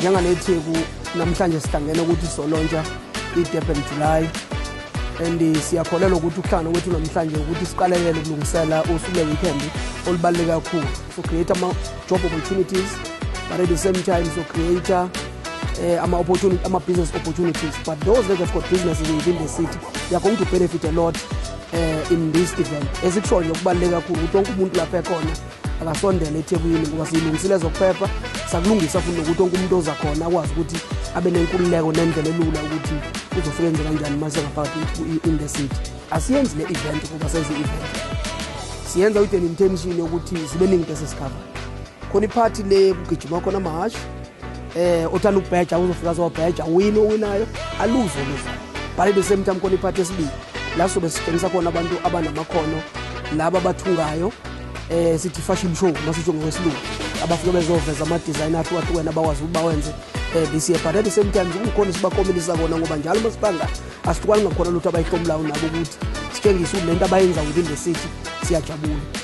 njengaleTheku namhlanje sihlangene ukuthi solontsha iDurban July and siyakholelwa ukuthi ukuhlangana kwethu namhlanje ukuthi siqalekele ukulungisela usuku le-weekend olubaluleke kakhulu, so create ama-job opportunities but at the same time so create ama-business opportunities. But those that have got businesses within the city, they are going to benefit a lot in this event. Ezikusho nje kubaluleke kakhulu ukuthi wonke umuntu lapha ekhona akasondele eThekwini ngoba siyilungisile zokuphepha, sakulungisa futhi ukuthi wonke umuntu oza khona akwazi ukuthi abe nenkululeko nendlela elula ukuthi uzosebenza kanjani mase ngaphakathi in the city. Asiyenzi le event ngoba senze event, siyenza with an intention yokuthi sibe ningi sesikhava. Khona iphathi le kugijima khona amahashi, othanda ukubheja uzofika azobheja, owinayo aluze oluzayo. But at the same time khona iphathi esibili la sobe sitshengisa khona abantu abanamakhono laba abathungayo, sithi fashion show masitsho ngokwesilungu, abafike bezoveza ama-design ahlukahlukene abakwazi ukuthi bawenze this year. But at the same time kukhona sibakomelisa kona ngoba njalo masibanga asihlukani ngakhona lutho abayihlomulayo nabo ukuthi sitshengise ukuthi lento abayenza within the city siyajabula.